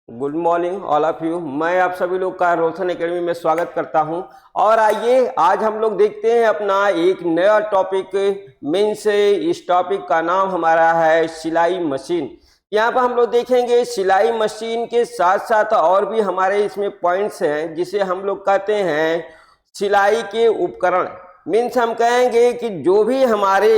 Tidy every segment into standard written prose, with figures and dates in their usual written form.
Good morning all of you. मैं आप सभी लोग का रोशन एकेडमी में स्वागत करता हूं। और आइए आज हम लोग देखते हैं अपना एक नया टॉपिक मीन्स इस टॉपिक का नाम हमारा है सिलाई मशीन। यहाँ पर हम लोग देखेंगे सिलाई मशीन के साथ साथ और भी हमारे इसमें पॉइंट्स हैं जिसे हम लोग कहते हैं सिलाई के उपकरण। मीन्स हम कहेंगे कि जो भी हमारे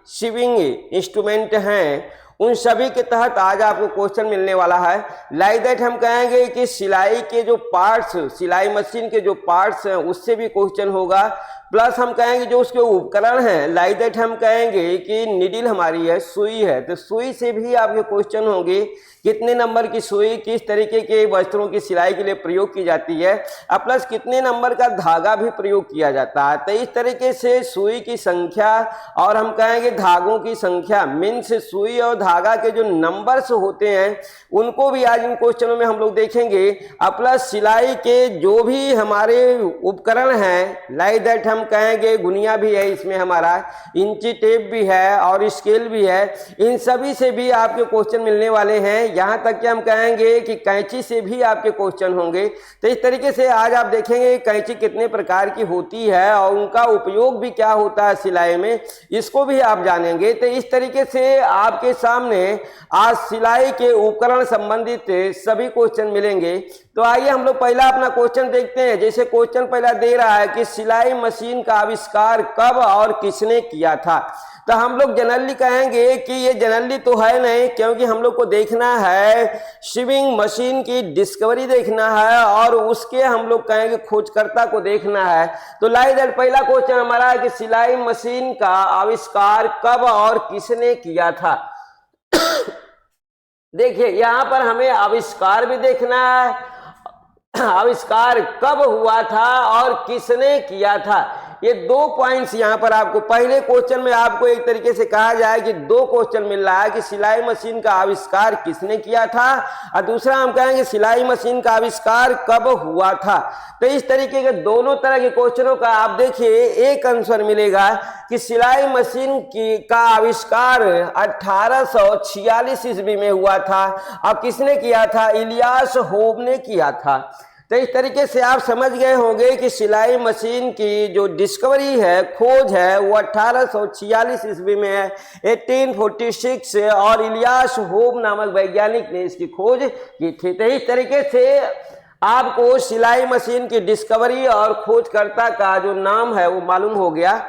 सिविंग इंस्ट्रूमेंट हैं उन सभी के तहत आज आपको क्वेश्चन मिलने वाला है। लाइक दैट हम कहेंगे कि सिलाई के जो पार्ट्स, सिलाई मशीन के जो पार्ट्स हैं उससे भी क्वेश्चन होगा। प्लस हम कहेंगे जो उसके उपकरण हैं, लाइक दैट हम कहेंगे कि निडिल हमारी है, सुई है, तो सुई से भी आपके क्वेश्चन होंगे। कितने नंबर की सुई किस तरीके के वस्त्रों की सिलाई के लिए प्रयोग की जाती है, और प्लस कितने नंबर का धागा भी प्रयोग किया जाता है। तो इस तरीके से सुई की संख्या और हम कहेंगे धागों की संख्या, मीन्स सुई और धागा के जो नंबर्स होते हैं उनको भी आज इन क्वेश्चनों में हम लोग देखेंगे। प्लस सिलाई के जो भी हमारे उपकरण हैं, लाइक दैट हम कहेंगे गुनिया भी है इसमें, हमारा इंची टेप भी है और स्केल भी है, इन सभी से भी आपके क्वेश्चन मिलने वाले हैं। यहाँ तक कि हम कहेंगे कि कैंची से भी आपके क्वेश्चन होंगे। तो इस तरीके से आज आप देखेंगे कैंची कितने प्रकार की होती है और उनका उपयोग भी क्या होता है सिलाई में, इसको भी आप जानेंगे। तो इस तरीके से आपके सामने आज सिलाई के उपकरण संबंधित सभी क्वेश्चन मिलेंगे। तो आइए हम लोग पहला अपना क्वेश्चन देखते हैं। जैसे क्वेश्चन पहला दे रहा है कि सिलाई मशीन का आविष्कार कब और किसने किया था। तो हम लोग जनरली कहेंगे कि ये जनरली तो है नहीं, क्योंकि हम लोग को देखना है सिविंग मशीन की डिस्कवरी देखना है और उसके हम लोग कहेंगे खोजकर्ता को देखना है। तो लाइक दैट पहला क्वेश्चन हमारा है कि सिलाई मशीन का आविष्कार कब और किसने किया था। देखिए यहाँ पर हमें आविष्कार भी देखना है, आविष्कार कब हुआ था और किसने किया था। ये दो पॉइंट्स यहाँ पर आपको पहले क्वेश्चन में आपको एक तरीके से कहा जाए कि दो क्वेश्चन मिल रहा है कि सिलाई मशीन का आविष्कार किसने किया था और दूसरा हम कहेंगे सिलाई मशीन का आविष्कार कब हुआ था। तो इस तरीके के दोनों तरह के क्वेश्चनों का आप देखिए एक आंसर मिलेगा कि सिलाई मशीन का आविष्कार 1846 ईस्वी में हुआ था और किसने किया था, इलियास होब ने किया था। तो इस तरीके से आप समझ गए होंगे कि सिलाई मशीन की जो डिस्कवरी है, खोज है, वो 1846 ईस्वी में है, 1846, और इलियास होब नामक वैज्ञानिक ने इसकी खोज की थी। तो इस तरीके से आपको सिलाई मशीन की डिस्कवरी और खोजकर्ता का जो नाम है वो मालूम हो गया।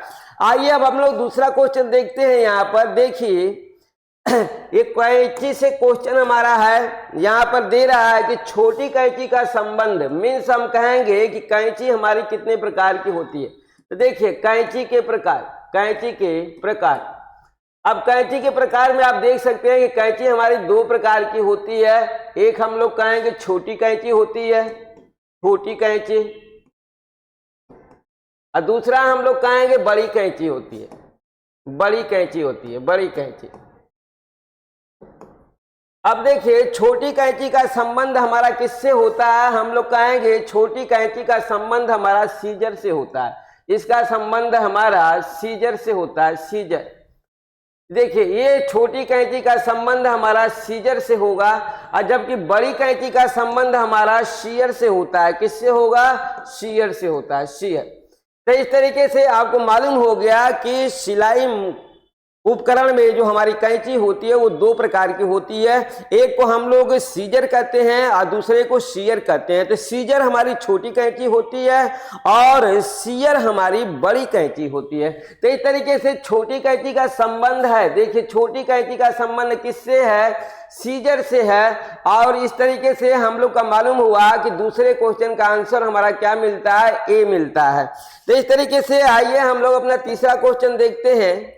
आइए अब हम लोग दूसरा क्वेश्चन देखते हैं। यहाँ पर देखिए एक कैंची से क्वेश्चन हमारा है। यहाँ पर दे रहा है कि छोटी कैंची का संबंध, मीन्स हम कहेंगे कि कैंची हमारी कितने प्रकार की होती है। तो देखिए कैंची के प्रकार, कैंची के प्रकार। अब कैंची के प्रकार में आप देख सकते हैं कि कैंची हमारी दो प्रकार की होती है। एक हम लोग कहेंगे छोटी कैंची होती है, छोटी कैंची, और दूसरा हम लोग कहेंगे बड़ी कैंची होती है, बड़ी कैंची होती है, बड़ी कैंची। अब देखिए छोटी कैंची का संबंध हमारा किससे होता है, हम लोग कहेंगे छोटी कैंची का संबंध हमारा सीजर से होता है। इसका संबंध हमारा सीजर से होता है, सीजर। देखिए ये छोटी कैंची का संबंध हमारा सीजर से होगा और जबकि बड़ी कैंची का संबंध हमारा शीयर से होता है। किससे होगा, शीयर से होता है, शीयर। तो इस तरीके से आपको मालूम हो गया कि सिलाई उपकरण में जो हमारी कैंची होती है वो दो प्रकार की होती है। एक को हम लोग सीजर कहते हैं और दूसरे को शीयर कहते हैं। तो सीजर हमारी छोटी कैंची होती है और शीयर हमारी बड़ी कैंची होती है। तो इस तरीके से छोटी कैंची का संबंध है, देखिए छोटी कैंची का संबंध किससे है, सीजर से है। और इस तरीके से हम लोग का मालूम हुआ कि दूसरे क्वेश्चन का आंसर हमारा क्या मिलता है, ए मिलता है। तो इस तरीके से आइए हम लोग अपना तीसरा क्वेश्चन देखते हैं।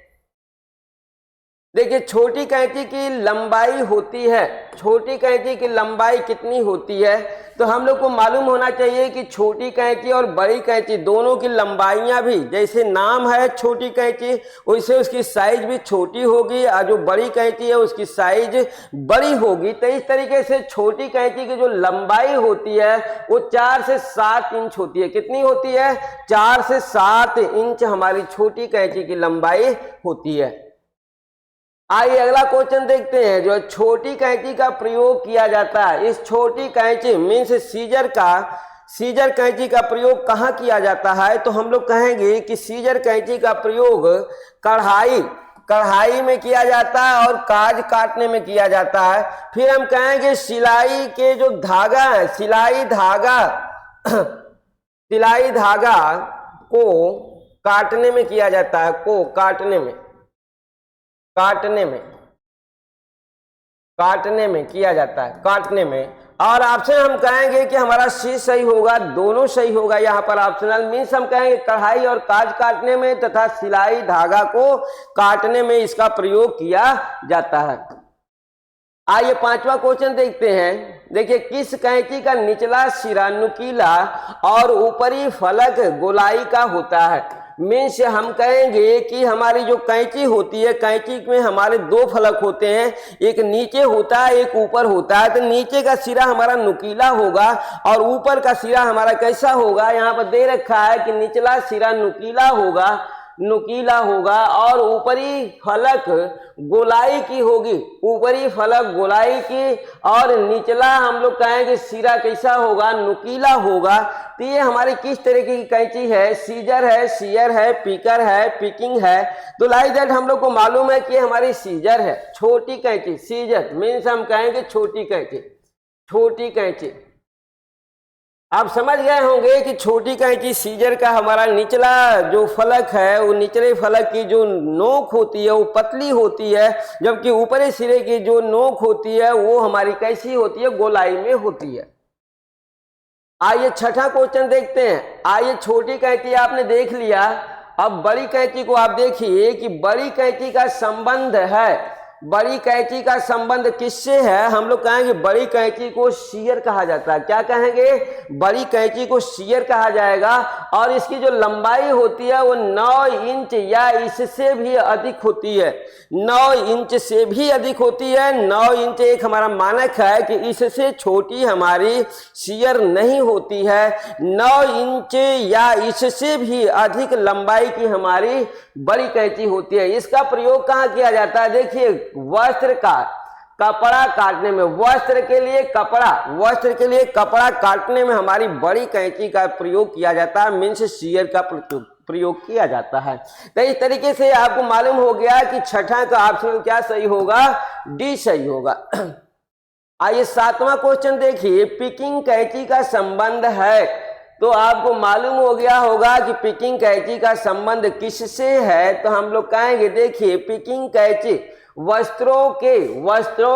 देखिए छोटी कैंची की लंबाई होती है, छोटी कैंची की लंबाई कितनी होती है। तो हम लोग को मालूम होना चाहिए कि छोटी कैंची और बड़ी कैंची दोनों की लंबाइयां भी, जैसे नाम है छोटी कैंची वैसे उसकी साइज भी छोटी होगी और जो बड़ी कैंची है उसकी साइज बड़ी होगी। तो इस तरीके से छोटी कैंची की जो लंबाई होती है वो 4 से 7 इंच होती है। कितनी होती है, 4 से 7 इंच हमारी छोटी कैंची की लंबाई होती है। आइए अगला क्वेश्चन देखते हैं। जो छोटी कैंची का प्रयोग किया जाता है, इस छोटी कैंची मीन्स सीजर कैंची का प्रयोग कहाँ किया जाता है? तो हम लोग कहेंगे कि सीजर कैंची का प्रयोग कढ़ाई में किया जाता है और काज काटने में किया जाता है। फिर हम कहेंगे सिलाई के जो धागा है, सिलाई धागा को काटने में किया जाता है, को काटने में किया जाता है, काटने में। और ऑप्शन हम कहेंगे कि हमारा सी सही होगा, दोनों सही होगा। यहाँ पर ऑप्शनल मीन्स हम कहेंगे कढ़ाई और काज काटने में तथा सिलाई धागा को काटने में इसका प्रयोग किया जाता है। आइए पांचवा क्वेश्चन देखते हैं। देखिए, किस कैंची का निचला सिरा नुकीला और ऊपरी फलक गोलाई का होता है? मीन्स हम कहेंगे कि हमारी जो कैंची होती है, कैंची में हमारे दो फलक होते हैं, एक नीचे होता है, एक ऊपर होता है। तो नीचे का सिरा हमारा नुकीला होगा और ऊपर का सिरा हमारा कैसा होगा? यहाँ पर दे रखा है कि निचला सिरा नुकीला होगा और ऊपरी फलक गोलाई की होगी, ऊपरी फलक गोलाई की, और निचला हम लोग कहेंगे सिरा कैसा होगा? नुकीला होगा। तो ये हमारी किस तरीके की कैंची है? सीजर है, सीयर है, पिकर है, पिकिंग है। तो लाइक दैट हम लोग को मालूम है कि हमारी सीजर है, छोटी कैंची। सीजर मीन्स हम कहेंगे छोटी कैंची। आप समझ गए होंगे कि छोटी कैंची सीजर का हमारा निचला जो फलक है, वो निचले फलक की जो नोक होती है वो पतली होती है, जबकि ऊपरी सिरे की जो नोक होती है वो हमारी कैसी होती है? गोलाई में होती है। आइए छठा क्वेश्चन देखते हैं। आइए, छोटी कैंची आपने देख लिया, अब बड़ी कैंची को आप देखिए कि बड़ी कैंची का संबंध किससे है? हम लोग कहेंगे बड़ी कैंची को सीयर कहा जाता है। क्या कहेंगे? बड़ी कैंची को सीयर कहा जाएगा। और इसकी जो लंबाई होती है वो 9 इंच या इससे भी अधिक होती है, 9 इंच से भी अधिक होती है। 9 इंच एक हमारा मानक है कि इससे छोटी हमारी सीयर नहीं होती है। 9 इंच या इससे भी अधिक लंबाई की हमारी बड़ी कैंची होती है। इसका प्रयोग कहाँ किया जाता है? देखिए, वस्त्र का कपड़ा काटने में, वस्त्र के लिए कपड़ा काटने में हमारी बड़ी कैंची का प्रयोग किया जाता है, मीन्स सीयर का प्रयोग किया जाता है। तो इस तरीके से आपको मालूम हो गया कि छठा का ऑप्शन क्या सही होगा? डी सही होगा। आइए सातवां क्वेश्चन देखिए। पिकिंग कैंची का संबंध है, तो आपको मालूम हो गया होगा कि पिकिंग कैंची का संबंध किससे है। तो हम लोग कहेंगे, देखिए, पिकिंग कैंची वस्त्रों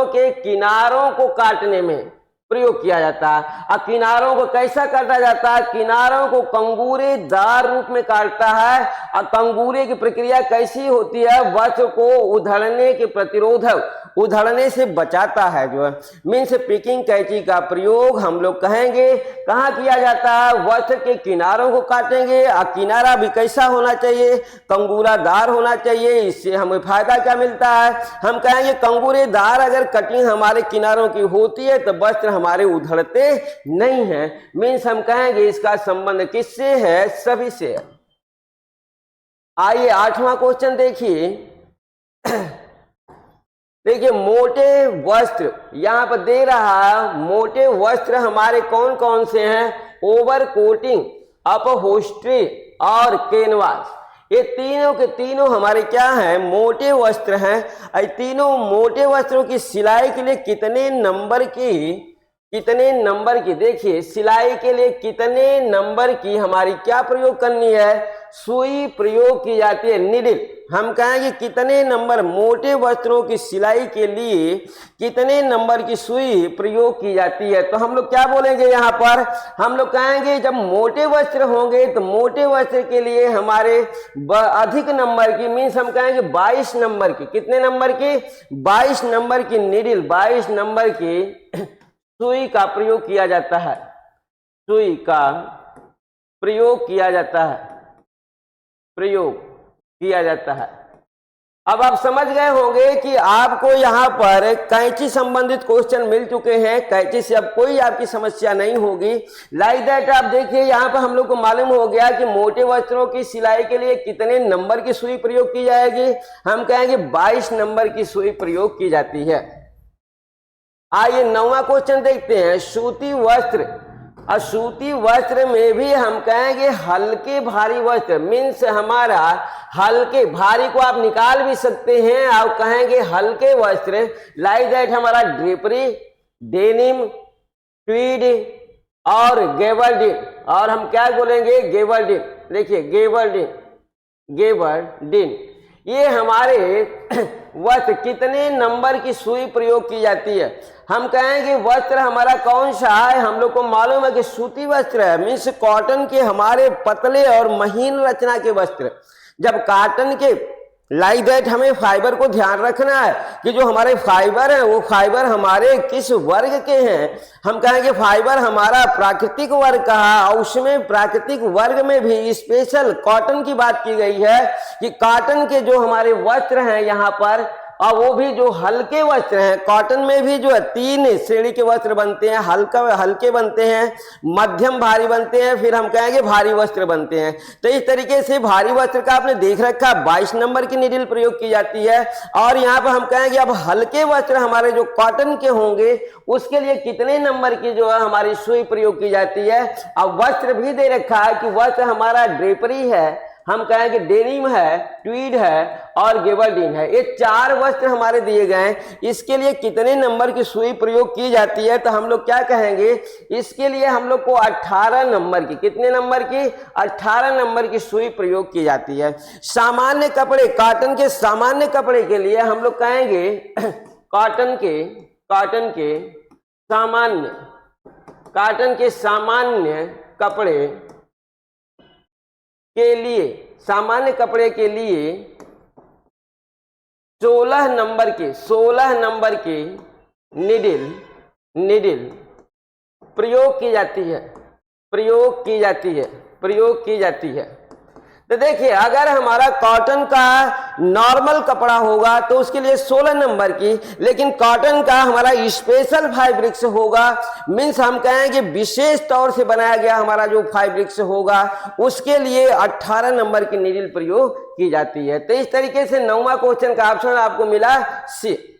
के किनारों को काटने में प्रयोग किया जाता है। और किनारों को कैसा काटा जाता है? किनारों को कंगूरेदार रूप में काटता है। और कंगूरे की प्रक्रिया कैसी होती है? वस्त्र को उधड़ने से बचाता है, जो है मीन्स पिकिंग कैंची का प्रयोग हम लोग कहेंगे कहाँ किया जाता है? वस्त्र के किनारों को काटेंगे। और किनारा भी कैसा होना चाहिए? कंगूरादार होना चाहिए। इससे हमें फायदा क्या मिलता है? हम कहेंगे कंगूरेदार अगर कटिंग हमारे किनारों की होती है तो वस्त्र हमारे उधड़ते नहीं है। मीन्स हम कहेंगे इसका संबंध किससे है? सभी से है। आइए आठवां क्वेश्चन देखिए, मोटे वस्त्र यहाँ पर दे रहा है। मोटे वस्त्र हमारे कौन कौन से हैं? ओवर कोटिंग, अपहोस्ट्री और कैनवास। ये तीनों के तीनों हमारे क्या हैं? मोटे वस्त्र हैं। तीनों मोटे वस्त्रों की सिलाई के लिए कितने नंबर की देखिए, सिलाई के लिए कितने नंबर की हमारी क्या प्रयोग करनी है? सुई प्रयोग की जाती है, निडिल। हम कहेंगे कितने नंबर मोटे वस्त्रों की सिलाई के लिए कितने नंबर की सुई प्रयोग की जाती है? तो हम लोग क्या बोलेंगे यहाँ पर? हम लोग कहेंगे जब मोटे वस्त्र होंगे तो मोटे वस्त्र के लिए हमारे अधिक नंबर की, मीन्स हम कहेंगे 22 नंबर की। कितने नंबर की? 22 नंबर की निडिल, 22 नंबर की सुई का प्रयोग किया जाता है। सुई का प्रयोग किया जाता है। अब आप समझ गए होंगे कि आपको यहाँ पर कैंची संबंधित क्वेश्चन मिल चुके हैं। कैंची से अब कोई आपकी समस्या नहीं होगी। लाइक दैट आप देखिए यहाँ पर हम लोग को मालूम हो गया कि मोटे वस्त्रों की सिलाई के लिए कितने नंबर की सुई प्रयोग की जाएगी। हम कहेंगे 22 नंबर की सुई प्रयोग की जाती है। आइए 9वां क्वेश्चन देखते हैं। सूती वस्त्र, और सूती वस्त्र में भी हम कहेंगे हल्के भारी वस्त्र, मीन्स हमारा हल्के, भारी को आप निकाल भी सकते हैं, आप कहेंगे हल्के वस्त्र। लाइक दैट हमारा ड्रेपरी, डेनिम, ट्वीड और गेबर्डिन, और हम क्या बोलेंगे गेबर्डिन। देखिए गेबर्डिन, ये हमारे वस्त्र कितने नंबर की सुई प्रयोग की जाती है। हम कहेंगे वस्त्र हमारा कौन सा है, हम लोग को मालूम है कि सूती वस्त्र है, मीन्स कॉटन के हमारे पतले और महीन रचना के वस्त्र। जब कॉटन के, लाइक दैट हमें फाइबर को ध्यान रखना है कि जो हमारे फाइबर हैं वो फाइबर हमारे किस वर्ग के हैं। हम कहेंगे फाइबर हमारा प्राकृतिक वर्ग का है, और उसमें प्राकृतिक वर्ग में भी स्पेशल कॉटन की बात की गई है कि कॉटन के जो हमारे वस्त्र हैं यहाँ पर, और वो भी जो हल्के वस्त्र हैं, कॉटन में भी जो है 3 श्रेणी के वस्त्र बनते हैं। हल्के बनते हैं, मध्यम भारी बनते हैं, फिर हम कहेंगे भारी वस्त्र बनते हैं। तो इस तरीके से भारी वस्त्र का आपने देख रखा, 22 नंबर की नीडल प्रयोग की जाती है। और यहाँ पर हम कहेंगे अब हल्के वस्त्र हमारे जो कॉटन के होंगे उसके लिए कितने नंबर की जो है हमारी सुई प्रयोग की जाती है। अब वस्त्र भी दे रखा है कि वस्त्र हमारा ड्रेपरी है, हम कहेंगे डेनिम है, ट्वीड है और गेबर्डिन है। ये 4 वस्त्र हमारे दिए गए हैं। इसके लिए कितने नंबर की सुई प्रयोग की जाती है, तो हम लोग क्या कहेंगे, इसके लिए हम लोग को 18 नंबर की, कितने नंबर की, 18 नंबर की सुई प्रयोग की जाती है। सामान्य कपड़े, कॉटन के सामान्य कपड़े के लिए हम लोग कहेंगे कॉटन के सामान्य कपड़े के लिए, सामान्य कपड़े के लिए 16 नंबर की नीडल प्रयोग की जाती है। तो देखिए अगर हमारा कॉटन का नॉर्मल कपड़ा होगा तो उसके लिए 16 नंबर की, लेकिन कॉटन का हमारा स्पेशल फाइब्रिक्स होगा, मीन्स हम कहेंगे विशेष तौर से बनाया गया हमारा जो फाइब्रिक्स होगा उसके लिए 18 नंबर की नीडल प्रयोग की जाती है। तो इस तरीके से 9वां क्वेश्चन का ऑप्शन आपको मिला सी।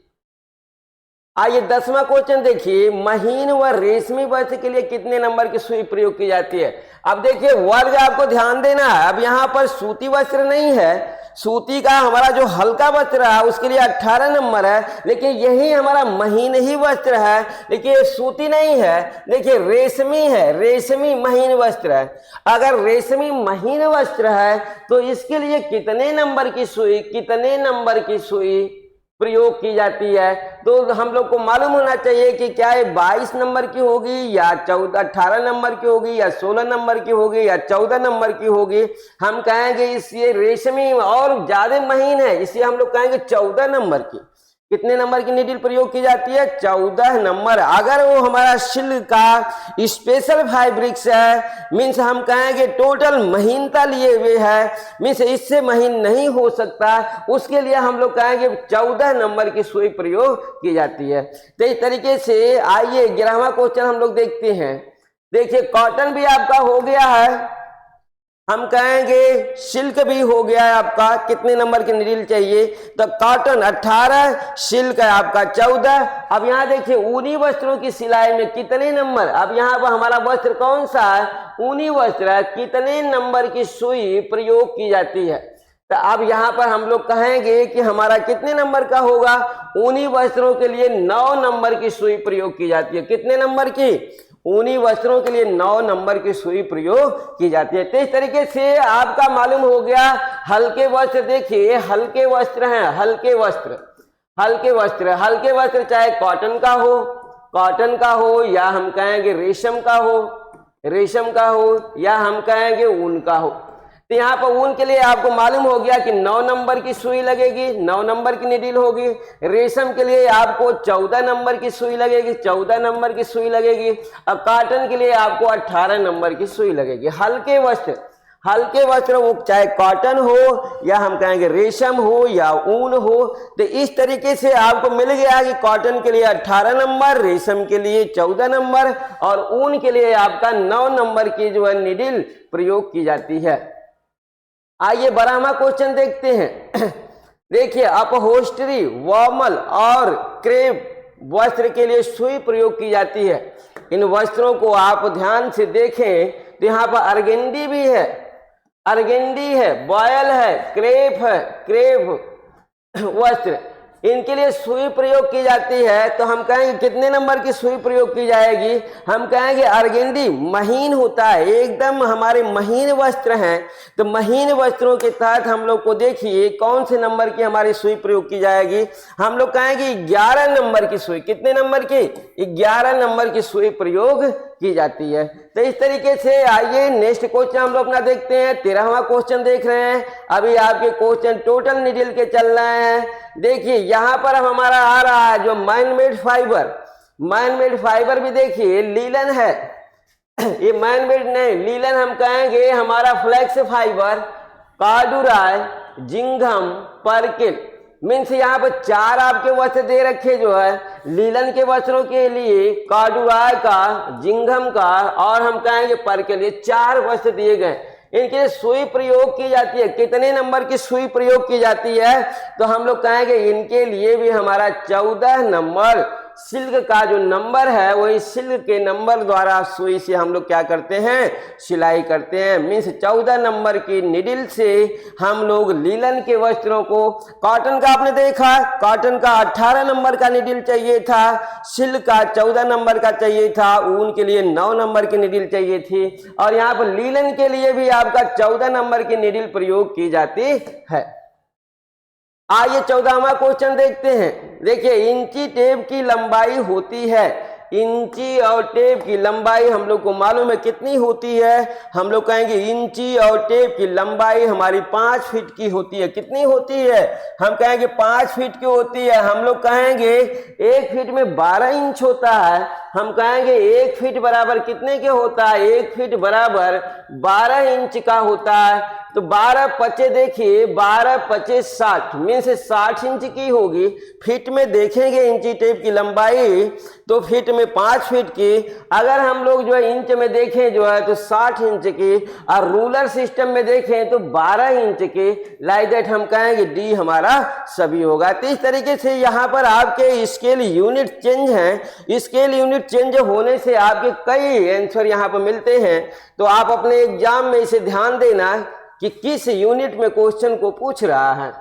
आइए 10वां क्वेश्चन देखिए। महीन व रेशमी वस्त्र के लिए कितने नंबर की सुई प्रयोग की जाती है। अब देखिए वर्ग आपको ध्यान देना है। अब यहाँ पर सूती वस्त्र नहीं है, सूती का हमारा जो हल्का वस्त्र है उसके लिए 18 नंबर है, लेकिन यही हमारा महीन ही वस्त्र है, लेकिन सूती नहीं है। देखिए रेशमी है, रेशमी महीन वस्त्र है। अगर रेशमी महीन वस्त्र है तो इसके लिए कितने नंबर की सुई प्रयोग की जाती है। तो हम लोग को मालूम होना चाहिए कि क्या ये 22 नंबर की होगी या 18 नंबर की होगी या 16 नंबर की होगी या 14 नंबर की होगी। हम कहेंगे इसलिए रेशमी और ज्यादा महीन है, इसलिए हम लोग कहेंगे 14 नंबर की। कितने नंबर की नीडल प्रयोग की जाती है, 14 नंबर। अगर वो हमारा सिल्क का स्पेशल फाइब्रिक्स है, मीन्स हम कहेंगे टोटल महीनता लिए हुए है, मीन्स इससे महीन नहीं हो सकता, उसके लिए हम लोग कहेंगे 14 नंबर की सुई प्रयोग की जाती है। तो इस तरीके से आइए 11वां क्वेश्चन हम लोग देखते हैं। देखिए कॉटन भी आपका हो गया है, हम कहेंगे सिल्क भी हो गया है आपका। कितने नंबर की नीडल चाहिए, तो कॉटन 18, सिल्क है आपका 14। अब यहाँ देखिए ऊनी वस्त्रों की सिलाई में कितने नंबर, अब यहाँ पर हमारा वस्त्र कौन सा है, ऊनी वस्त्र है, कितने नंबर की सुई प्रयोग की जाती है। तो अब यहाँ पर हम लोग कहेंगे कि हमारा कितने नंबर का होगा, ऊनी वस्त्रों के लिए 9 नंबर की सुई प्रयोग की जाती है। कितने नंबर की, ऊनी वस्त्रों के लिए 9 नंबर की सुई प्रयोग की जाती है। तो इस तरीके से आपका मालूम हो गया हल्के वस्त्र। देखिए हल्के वस्त्र हैं, हल्के वस्त्र चाहे कॉटन का हो या हम कहेंगे रेशम का हो या हम कहेंगे ऊन का हो। तो यहाँ पर ऊन के लिए आपको मालूम हो गया कि 9 नंबर की सुई लगेगी, 9 नंबर की नीडल होगी। रेशम के लिए आपको 14 नंबर की सुई लगेगी, 14 नंबर की सुई लगेगी। अब कॉटन के लिए आपको 18 नंबर की सुई लगेगी। हल्के वस्त्र, वो चाहे कॉटन हो या हम कहेंगे रेशम हो या ऊन हो। तो इस तरीके से आपको मिल गया कि कॉटन के लिए 18 नंबर, रेशम के लिए 14 नंबर और ऊन के लिए आपका 9 नंबर की जो है निडिल प्रयोग की जाती है। आइए 12वां क्वेश्चन देखते हैं। देखिए, अपहोस्टरी, वॉर्मल और क्रेप वस्त्र के लिए सुई प्रयोग की जाती है। इन वस्त्रों को आप ध्यान से देखें तो यहाँ पर अर्गेंडी भी है, अर्गेंडी है, बॉयल है, क्रेप वस्त्र, इनके लिए सुई प्रयोग की जाती है। तो हम कहेंगे कितने नंबर की सुई प्रयोग की जाएगी? हम कहेंगे अर्गेंडी महीन होता है, एकदम हमारे महीन वस्त्र हैं, तो महीन वस्त्रों के तहत हम लोग को देखिए कौन से नंबर की हमारी सुई प्रयोग की जाएगी। हम लोग कहेंगे 11 नंबर की सुई। कितने नंबर की? 11 नंबर की सुई प्रयोग की जाती है। तो इस तरीके से आइए नेक्स्ट क्वेश्चन हम लोग अपना देखते हैं। 13वां क्वेश्चन देख रहे हैं। अभी आपके क्वेश्चन टोटल निडिल के चल रहे हैं। देखिए यहाँ पर अब हमारा आ रहा है जो man made fibre, man made fibre भी देखिए लीलन है। ये मैन मेड नहीं, लीलन हम कहेंगे हमारा फ्लेक्स फाइबर, कार्डुराय, जिंघम, पर्किल, मीन्स यहाँ पर 4 आपके वस्त्र दे रखे जो है लीलन के वस्त्रों के लिए, कार्डुराय का, जिंघम का और हम कहेंगे पर्किल, ये 4 वस्त्र दिए गए। इनके लिए सुई प्रयोग की जाती है। कितने नंबर की सुई प्रयोग की जाती है? तो हम लोग कहेंगे इनके लिए भी हमारा 14 नंबर सिल्क का जो नंबर है वही सिल्क के नंबर द्वारा सुई से हम लोग क्या करते हैं? सिलाई करते हैं। मीन्स 14 नंबर की निडिल से हम लोग लीलन के वस्त्रों को, कॉटन का आपने देखा, कॉटन का 18 नंबर का निडिल चाहिए था, सिल्क का 14 नंबर का चाहिए था, ऊन के लिए 9 नंबर की निडिल चाहिए थी और यहाँ पर लीलन के लिए भी आपका 14 नंबर की निडिल प्रयोग की जाती है। आइए 14वां क्वेश्चन देखते हैं। देखिए, इंची टेप की लंबाई होती है, इंची और टेप की लंबाई हम लोग को मालूम है कितनी होती है? हम लोग कहेंगे इंची और टेप की लंबाई हमारी 5 फीट की होती है। कितनी होती है? हम कहेंगे 5 फीट की होती है। हम लोग कहेंगे 1 फीट में 12 इंच होता है। हम कहेंगे 1 फीट बराबर कितने के होता है? 1 फीट बराबर 12 इंच का होता है। तो 12 पचे देखिए, 12 पचे 60 मीन्स 60 इंच की होगी। फीट में देखेंगे इंची टेप की लंबाई तो फीट में 5 फीट की, अगर हम लोग जो है इंच में देखें जो है तो 60 इंच की और रूलर सिस्टम में देखें तो 12 इंच की। लाइक दैट हम कहेंगे डी हमारा सभी होगा। तो इस तरीके से यहाँ पर आपके स्केल यूनिट चेंज हैं। स्केल यूनिट चेंज होने से आपके कई आंसर यहाँ पर मिलते हैं। तो आप अपने एग्जाम में इसे ध्यान देना कि किस यूनिट में क्वेश्चन को पूछ रहा है।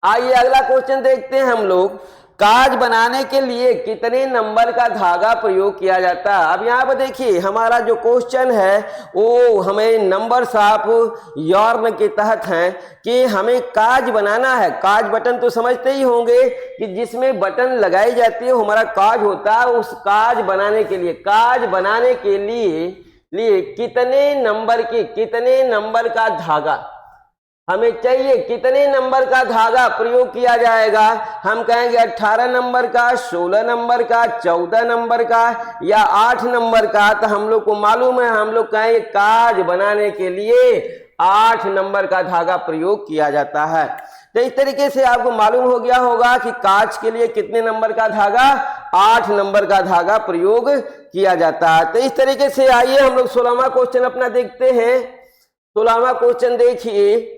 आइए अगला क्वेश्चन देखते हैं हम लोग। काज बनाने के लिए कितने नंबर का धागा प्रयोग किया जाता है? अब यहाँ पर देखिए हमारा जो क्वेश्चन है वो हमें नंबर्स ऑफ यॉर्न के तहत हैं कि हमें काज बनाना है। काज बटन तो समझते ही होंगे कि जिसमें बटन लगाई जाती है वो हमारा काज होता है। उस काज बनाने के लिए, काज बनाने के लिए कितने नंबर का धागा हमें चाहिए? कितने नंबर का धागा प्रयोग किया जाएगा? हम कहेंगे 18 नंबर का, 16 नंबर का, 14 नंबर का या 8 नंबर का। तो हम लोग को मालूम है, हम लोग कहेंगे काज बनाने के लिए 8 नंबर का धागा प्रयोग किया जाता है। तो इस तरीके से आपको मालूम हो गया होगा कि काज के लिए कितने नंबर का धागा? 8 नंबर का धागा प्रयोग किया जाता है। तो इस तरीके से आइए हम लोग 16वां क्वेश्चन अपना देखते हैं। 16वां क्वेश्चन देखिए,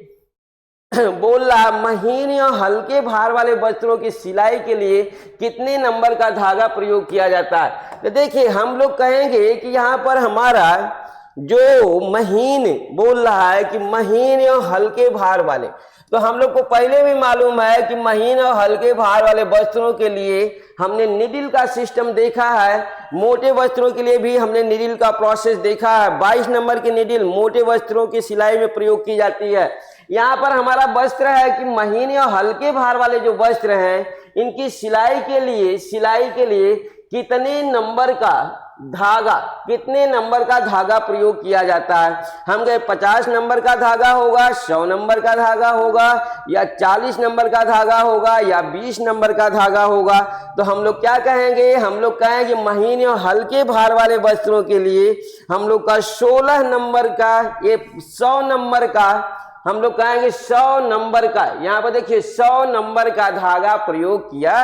बोल रहा महीन या हल्के भार वाले वस्त्रों की सिलाई के लिए कितने नंबर का धागा प्रयोग किया जाता है? तो देखिए हम लोग कहेंगे कि यहाँ पर हमारा जो महीन बोल रहा है कि महीन या हल्के भार वाले, तो हम लोग को पहले भी मालूम है कि महीन और हल्के भार वाले वस्त्रों के लिए हमने निडिल का सिस्टम देखा है। मोटे वस्त्रों के लिए भी हमने निडिल का प्रोसेस देखा है। 22 नंबर की निडिल मोटे वस्त्रों की सिलाई में प्रयोग की जाती है। यहाँ पर हमारा वस्त्र है कि महीन और हल्के भार वाले जो वस्त्र हैं इनकी सिलाई के लिए कितने नंबर का धागा, कितने नंबर का धागा प्रयोग किया जाता है। हम कहे 50 नंबर का धागा होगा, 100 नंबर का धागा होगा, या 40 नंबर का धागा होगा, या 20 नंबर का धागा होगा। तो हम लोग क्या कहेंगे, हम लोग कहेंगे महीन और हल्के भार वाले वस्त्रों के लिए हम लोग का 16 नंबर का, ये 100 नंबर का, हम लोग कहेंगे 100 नंबर का, यहाँ पर देखिए 100 नंबर का धागा प्रयोग किया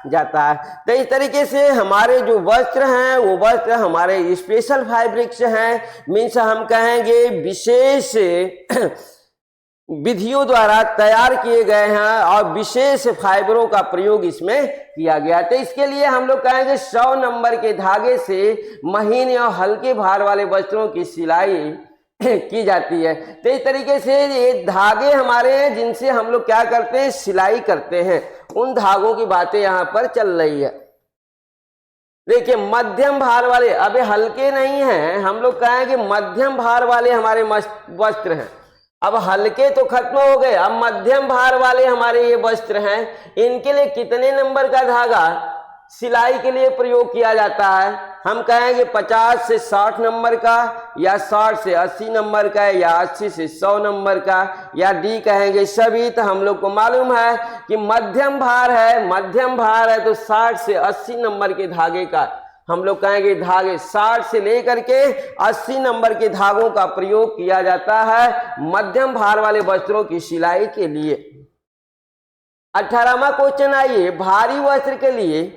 जाता है। तो इस तरीके से हमारे जो वस्त्र हैं वो वस्त्र हमारे स्पेशल फैब्रिक्स हैं, मीन्स हम कहेंगे विशेष विधियों द्वारा तैयार किए गए हैं और विशेष फाइबरों का प्रयोग इसमें किया गया। तो इसके लिए हम लोग कहेंगे 100 नंबर के धागे से महीन और हल्के भार वाले वस्त्रों की सिलाई की जाती है। तो इस तरीके से ये धागे हमारे हैं जिनसे हम लोग क्या करते हैं, सिलाई करते हैं, उन धागों की बातें यहाँ पर चल रही है। देखिए मध्यम भार वाले, अबे हल्के नहीं हैं, हम लोग कहेंगे मध्यम भार वाले हमारे वस्त्र हैं। अब हल्के तो खत्म हो गए, अब मध्यम भार वाले हमारे ये वस्त्र हैं, इनके लिए कितने नंबर का धागा सिलाई के लिए प्रयोग किया जाता है। हम कहेंगे 50 से 60 नंबर का, या 60 से 80 नंबर का, या 80 से 100 नंबर का, या डी कहेंगे सभी। तो हम लोग को मालूम है कि मध्यम भार है, मध्यम भार है तो 60 से 80 नंबर के धागे का हम लोग कहेंगे धागे 60 से लेकर के 80 नंबर के धागों का प्रयोग किया जाता है मध्यम भार वाले वस्त्रों की सिलाई के लिए। 18वां क्वेश्चन आइए, भारी वस्त्र के लिए।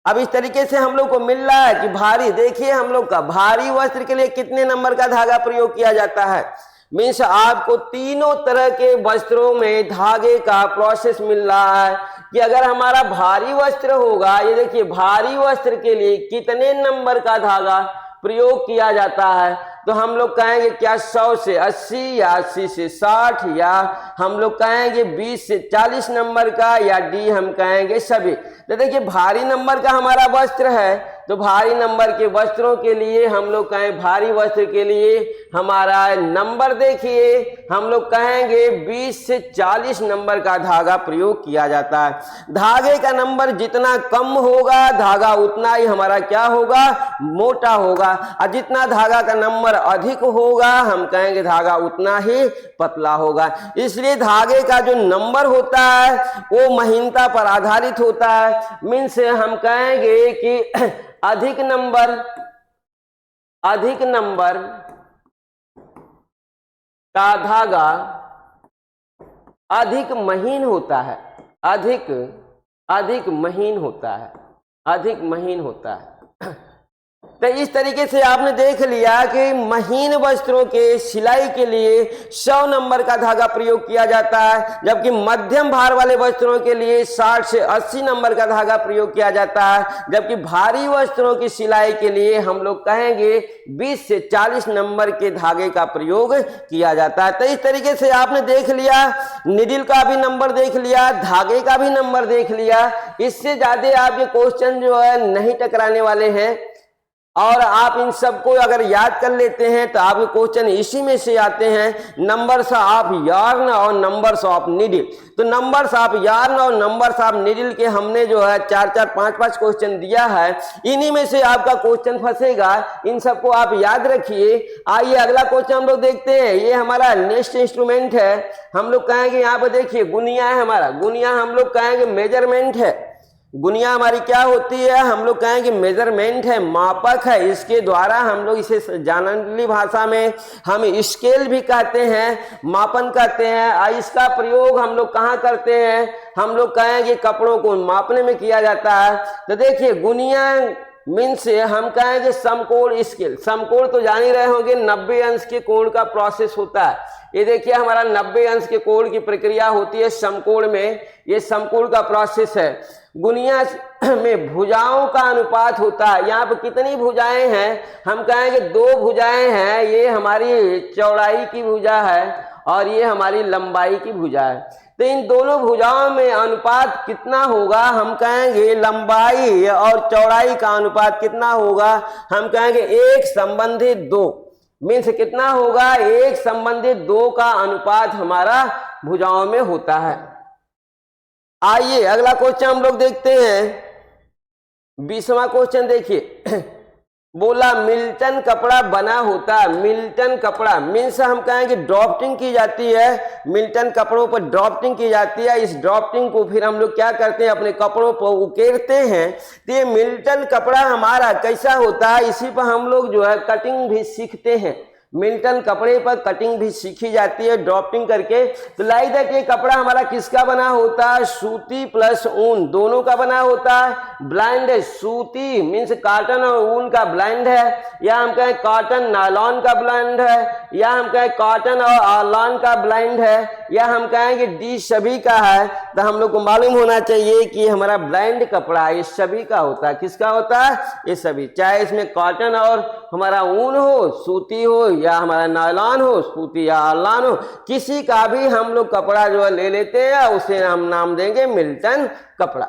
अब इस तरीके से हम लोग को मिल रहा है कि भारी, देखिए हम लोग का भारी वस्त्र के लिए कितने नंबर का धागा प्रयोग किया जाता है। मीन्स आपको तीनों तरह के वस्त्रों में धागे का प्रोसेस मिल रहा है कि अगर हमारा भारी वस्त्र होगा, ये देखिए भारी वस्त्र के लिए कितने नंबर का धागा प्रयोग किया जाता है। तो हम लोग कहेंगे क्या 100 से 80, या 80 से 60, या हम लोग कहेंगे 20 से 40 नंबर का, या डी हम कहेंगे सभी। तो देखिए भारी नंबर का हमारा वस्त्र है, तो भारी नंबर के वस्त्रों के लिए हम लोग कहें, भारी वस्त्र के लिए हमारा नंबर देखिए हम लोग कहेंगे 20 से 40 नंबर का धागा प्रयोग किया जाता है। धागे का नंबर जितना कम होगा धागा उतना ही हमारा क्या होगा, मोटा होगा, और जितना धागा का नंबर अधिक होगा हम कहेंगे धागा उतना ही पतला होगा। इसलिए धागे का जो नंबर होता है वो महीनता पर आधारित होता है। मीन्स हम कहेंगे कि अधिक नंबर का धागा अधिक महीन होता है, अधिक महीन होता है, अधिक महीन होता है। तो इस तरीके से आपने देख लिया कि महीन वस्त्रों के सिलाई के लिए 100 नंबर का धागा प्रयोग किया जाता है, जबकि मध्यम भार वाले वस्त्रों के लिए 60 से 80 नंबर का धागा प्रयोग किया जाता है, जबकि भारी वस्त्रों की सिलाई के लिए हम लोग कहेंगे 20 से 40 नंबर के धागे का प्रयोग किया जाता है। तो इस तरीके से आपने देख लिया, निडिल का भी नंबर देख लिया, धागे का भी नंबर देख लिया। इससे ज्यादा आपके क्वेश्चन जो है नहीं टकराने वाले हैं, और आप इन सबको अगर याद कर लेते हैं तो आपके क्वेश्चन इसी में से आते हैं। नंबर्स ऑफ यार्न और नंबर्स ऑफ नीडल। तो नंबर्स ऑफ यार्न और नंबर्स ऑफ नीडल के हमने जो है 4-4, 5-5 क्वेश्चन दिया है, इन्हीं में से आपका क्वेश्चन फंसेगा। इन सबको आप याद रखिए। आइए अगला क्वेश्चन हम लोग देखते हैं। ये हमारा नेक्स्ट इंस्ट्रूमेंट है, हम लोग कहेंगे यहाँ पर देखिए गुनिया है हमारा। गुनिया हम लोग कहेंगे मेजरमेंट है। गुनिया हमारी क्या होती है, हम लोग कहेंगे मेजरमेंट है, मापक है। इसके द्वारा हम लोग इसे जानली भाषा में हम स्केल भी कहते हैं, मापन कहते हैं। इसका प्रयोग हम लोग कहाँ करते हैं, हम लोग कहेंगे कपड़ों को मापने में किया जाता है। तो देखिए गुनिया मीन्स हम कहेंगे समकोण स्केल। समकोण तो जान ही रहे होंगे, 90 अंश के कोण का प्रोसेस होता है। ये देखिए हमारा 90 अंश के कोण की प्रक्रिया होती है समकोण में, ये समकोण का प्रोसेस है। गुनिया में भुजाओं का अनुपात होता है। यहाँ पर कितनी भुजाएं हैं, हम कहेंगे 2 भुजाएं हैं। ये हमारी चौड़ाई की भुजा है और ये हमारी लंबाई की भुजा है। तो इन दोनों भुजाओं में अनुपात कितना होगा, हम कहेंगे लंबाई और चौड़ाई का अनुपात कितना होगा, हम कहेंगे 1:2। मीन्स कितना होगा, 1:2 का अनुपात हमारा भुजाओं में होता है। आइए अगला क्वेश्चन हम लोग देखते हैं। 20वां क्वेश्चन देखिए। बोला मिल्टन कपड़ा बना होता है। मिल्टन कपड़ा मीन्स हम कहेंगे ड्राफ्टिंग की जाती है, मिल्टन कपड़ों पर ड्राफ्टिंग की जाती है। इस ड्राफ्टिंग को फिर हम लोग क्या करते हैं, अपने कपड़ों पर उकेरते हैं। तो ये मिल्टन कपड़ा हमारा कैसा होता है, इसी पर हम लोग जो है कटिंग भी सीखते हैं। मिल्टन कपड़े पर कटिंग भी सीखी जाती है ड्राफ्टिंग करके। तो लाइक दैट ये कपड़ा हमारा किसका बना होता है, सूती प्लस ऊन दोनों का बना होता है। ब्लेंड है, सूती मीन्स कॉटन और ऊन का ब्लेंड है, या हम कहें कॉटन नायलॉन का ब्लेंड है, या हम कहें कॉटन और आर्लॉन का ब्लेंड है, या हम कहेंगे डी सभी का है। तो हम लोग को मालूम होना चाहिए कि हमारा ब्लेंड कपड़ा ये सभी का होता है। किसका होता है, ये सभी, चाहे इसमें कॉटन और हमारा ऊन हो, सूती हो, या हमारा नायलॉन हो, सूती या आर्लॉन हो, किसी का भी हम लोग कपड़ा जो है ले लेते हैं, उसे हम नाम देंगे मिल्टन कपड़ा।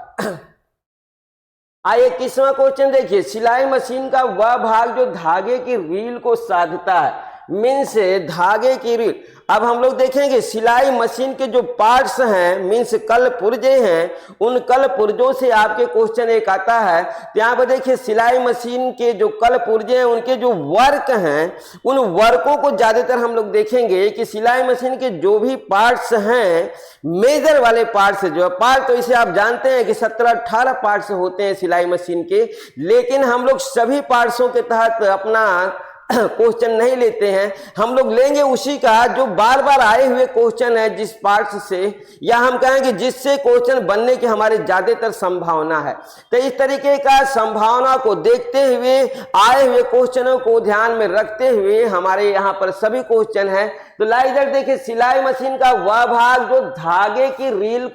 आइए 21वां क्वेश्चन देखिए, सिलाई मशीन का वह भाग जो धागे की रील को साधता है, मीन्स धागे की रील। अब हम लोग देखेंगे सिलाई मशीन के जो पार्ट्स हैं मीन्स कल पुर्जे हैं, उन कल पुर्जों से आपके क्वेश्चन एक आता है। तो यहाँ पर देखिए सिलाई मशीन के जो कल पुर्जे हैं उनके जो वर्क हैं, उन वर्कों को ज्यादातर हम लोग देखेंगे कि सिलाई मशीन के जो भी पार्ट्स हैं, मेजर वाले पार्ट्स जो है, पार्ट तो इसे आप जानते हैं कि 17-18 पार्ट्स होते हैं सिलाई मशीन के, लेकिन हम लोग सभी पार्ट्सों के तहत अपना क्वेश्चन नहीं लेते हैं। हम लोग लेंगे उसी का जो बार बार आए हुए क्वेश्चन है, जिस पार्ट से, या हम कहेंगे जिससे क्वेश्चन बनने की हमारी ज्यादातर संभावना है। तो इस तरीके का संभावना को देखते हुए, आए हुए क्वेश्चनों को ध्यान में रखते हुए हमारे यहाँ पर सभी क्वेश्चन है। तो लाइक दैट देखिए, सिलाई मशीन का वह भाग जो धागे की रील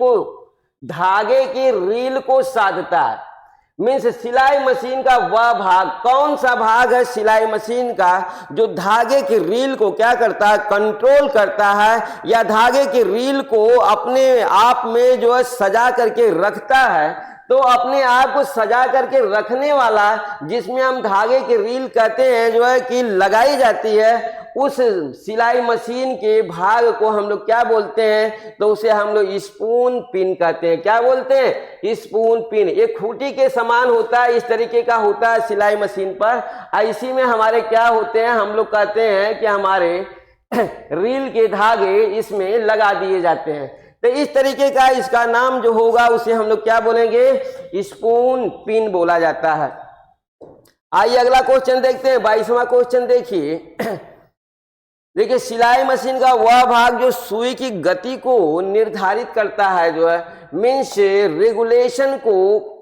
को साधता है, मीन्स सिलाई मशीन का वह भाग, कौन सा भाग है सिलाई मशीन का जो धागे की रील को क्या करता है, कंट्रोल करता है, या धागे की रील को अपने आप में जो है सजा करके रखता है। तो अपने आप को सजा करके रखने वाला, जिसमें हम धागे की रील कहते हैं जो है कि लगाई जाती है, उस सिलाई मशीन के भाग को हम लोग क्या बोलते हैं, तो उसे हम लोग स्पून पिन कहते हैं। क्या बोलते हैं, स्पून पिन। एक खूंटी के समान होता है, इस तरीके का होता है सिलाई मशीन पर। इसी में हमारे क्या होते हैं, हम लोग कहते हैं कि हमारे रील के धागे इसमें लगा दिए जाते हैं। तो इस तरीके का इसका नाम जो होगा उसे हम लोग क्या बोलेंगे, स्पून पिन बोला जाता है। आइए अगला क्वेश्चन देखते हैं, 22वां क्वेश्चन देखिए सिलाई मशीन का वह भाग जो सुई की गति को निर्धारित करता है, जो है मीन्स रेगुलेशन को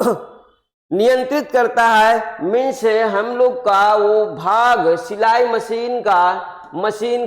नियंत्रित करता है, मीन्स हम लोग का वो भाग, सिलाई मशीन